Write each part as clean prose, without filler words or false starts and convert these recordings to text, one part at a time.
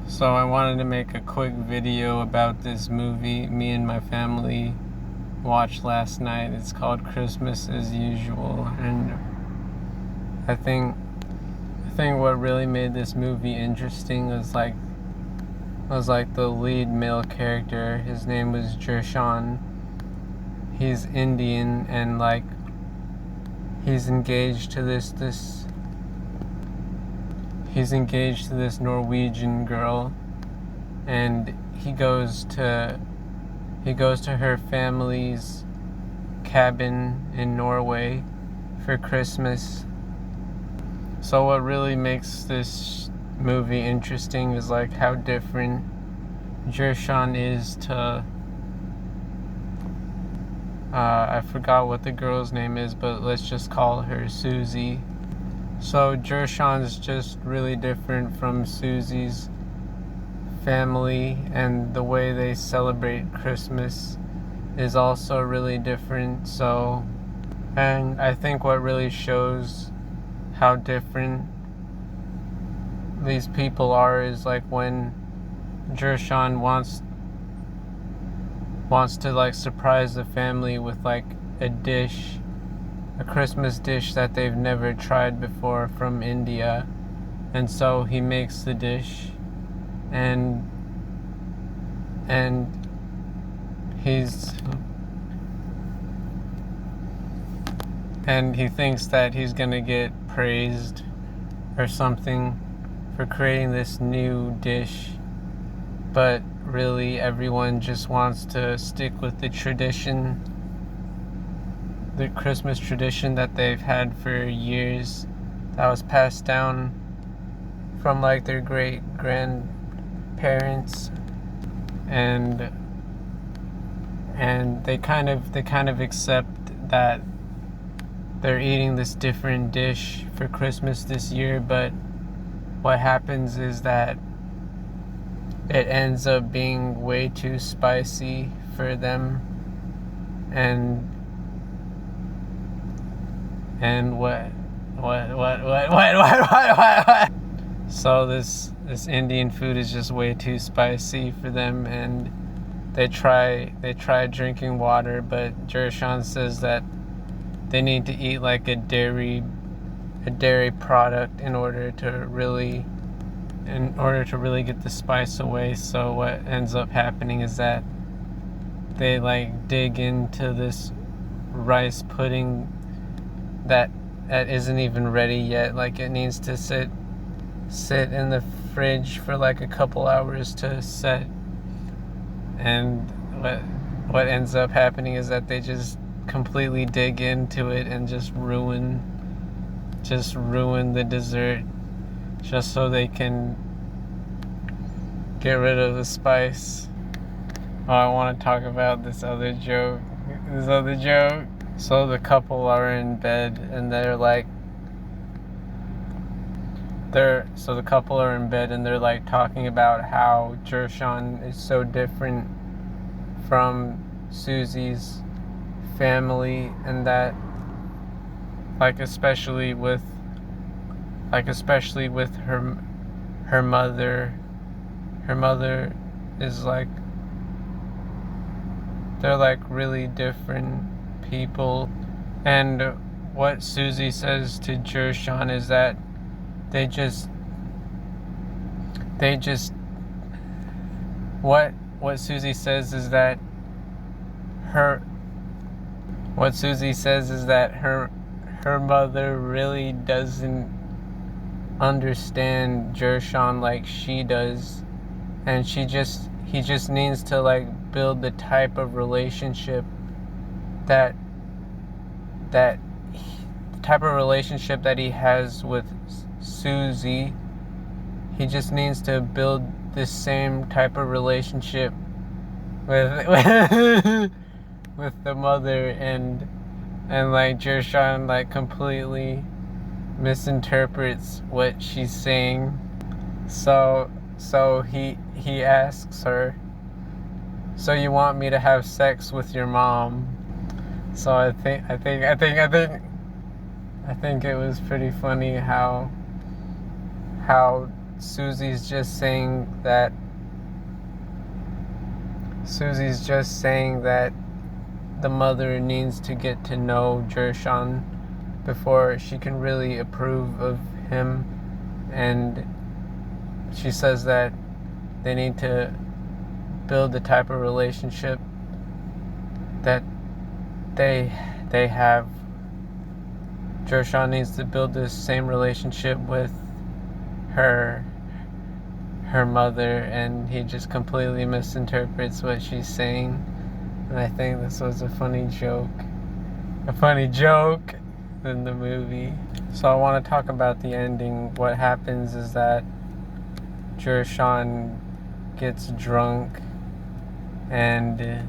So I wanted to make a quick video about this movie me and my family watched last night. It's called Christmas as Usual, and I think what really made this movie interesting was like the lead male character. His name was Jershan. He's Indian, and he's engaged to this Norwegian girl, and he goes to her family's cabin in Norway for Christmas. So what really makes this movie interesting is like how different Jershan is to I forgot what the girl's name is, but let's just call her Susie. So Jershan's just really different from Susie's family, and the way they celebrate Christmas is also really different. And I think what really shows how different these people are is like when Jershan wants to like surprise the family with like a Christmas dish that they've never tried before from India. And so he makes the dish, and he thinks that he's gonna get praised or something for creating this new dish, but really everyone just wants to stick with the Christmas tradition that they've had for years, that was passed down from like their great grandparents, and they kind of accept that they're eating this different dish for Christmas this year. But what happens is that it ends up being way too spicy for them, and what? So this Indian food is just way too spicy for them, and they try drinking water, but Jershan says that they need to eat like a dairy product in order to really get the spice away. So what ends up happening is that they like dig into this rice pudding that isn't even ready yet. Like it needs to sit in the fridge for like a couple hours to set. And what ends up happening is that they just completely dig into it and just ruin the dessert, just so they can get rid of the spice. Oh, I want to talk about this other joke. So the couple are in bed, and they're talking about how Jershan is so different from Susie's family, and that especially with her mother is like, they're like really different people. And what Susie says to Jershan is that what Susie says is that her mother really doesn't understand Jershan like she does, and he just needs to like build the type of relationship that he has with Susie. He just needs to build this same type of relationship with with the mother, and like Jershan like completely misinterprets what she's saying. So he asks her, "So you want me to have sex with your mom?" So I think it was pretty funny how Susie's just saying that the mother needs to get to know Jershon before she can really approve of him, and she says that they need to build the type of relationship that they have. Jershon needs to build this same relationship with her mother, and he just completely misinterprets what she's saying. And I think this was a funny joke in the movie. So I want to talk about the ending. What happens is that Jershon gets drunk, and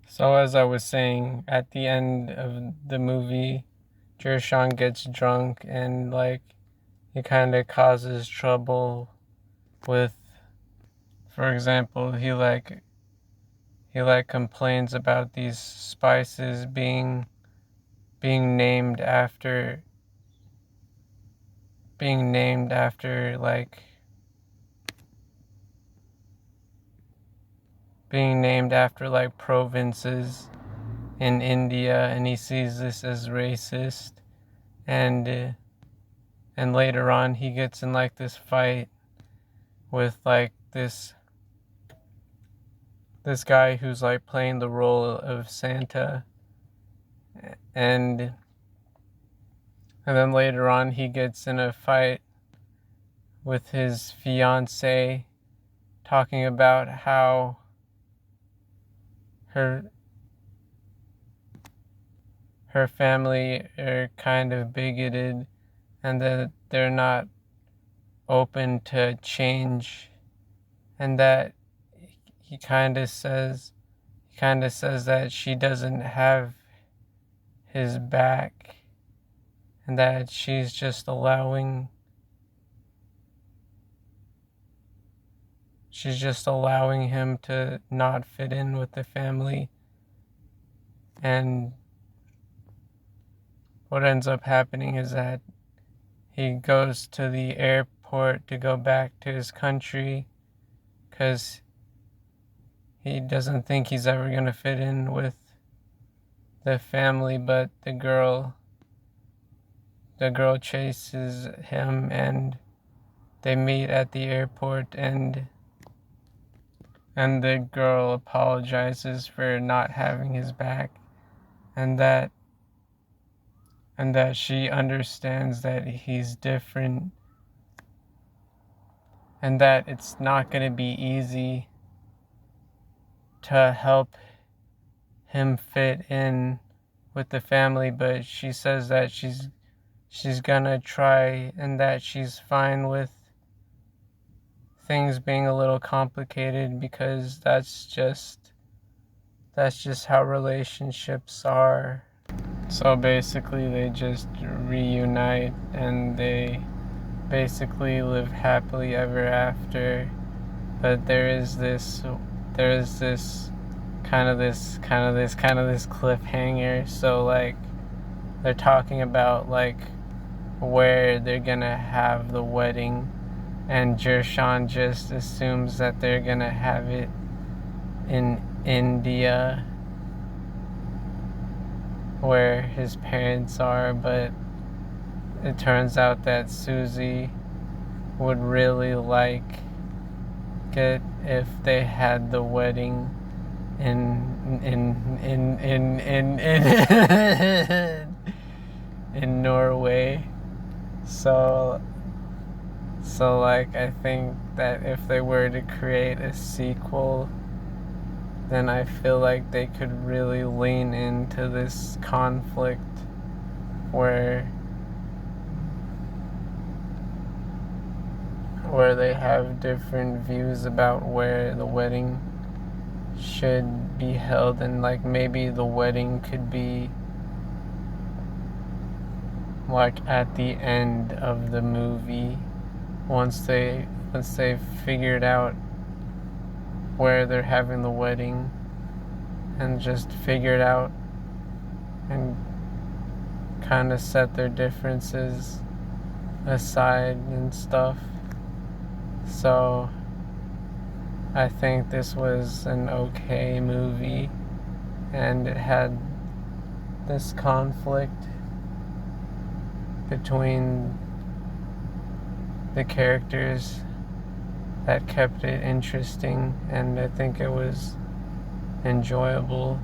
so as I was saying, at the end of the movie, Jershon gets drunk, and like he kind of causes trouble with, for example, he complains about these spices being named after provinces in India, and he sees this as racist, and later on he gets in like this fight with like this guy who's like playing the role of Santa, and then later on he gets in a fight with his fiance, talking about how her family are kind of bigoted and that they're not open to change, and that he kind of says that she doesn't have his back, and that she's just allowing him to not fit in with the family. And what ends up happening is that he goes to the airport to go back to his country because he doesn't think he's ever going to fit in with the family, but the girl chases him, and they meet at the airport, and the girl apologizes for not having his back, and that she understands that he's different, and that it's not going to be easy to help him fit in with the family, but she says that she's gonna try, and that she's fine with things being a little complicated, because that's just how relationships are. So basically they just reunite, and they basically live happily ever after. But there is this kind of this cliffhanger. So like they're talking about like where they're gonna have the wedding, and Jershon just assumes that they're gonna have it in India, where his parents are, but it turns out that Susie would really like it if they had the wedding in Norway. So like I think that if they were to create a sequel, then I feel like they could really lean into this conflict where they have different views about where the wedding should be held, and like maybe the wedding could be like at the end of the movie, once they've figured out where they're having the wedding, and just figured out and kind of set their differences aside and stuff. So I think this was an okay movie, and it had this conflict between the characters that kept it interesting, and I think it was enjoyable.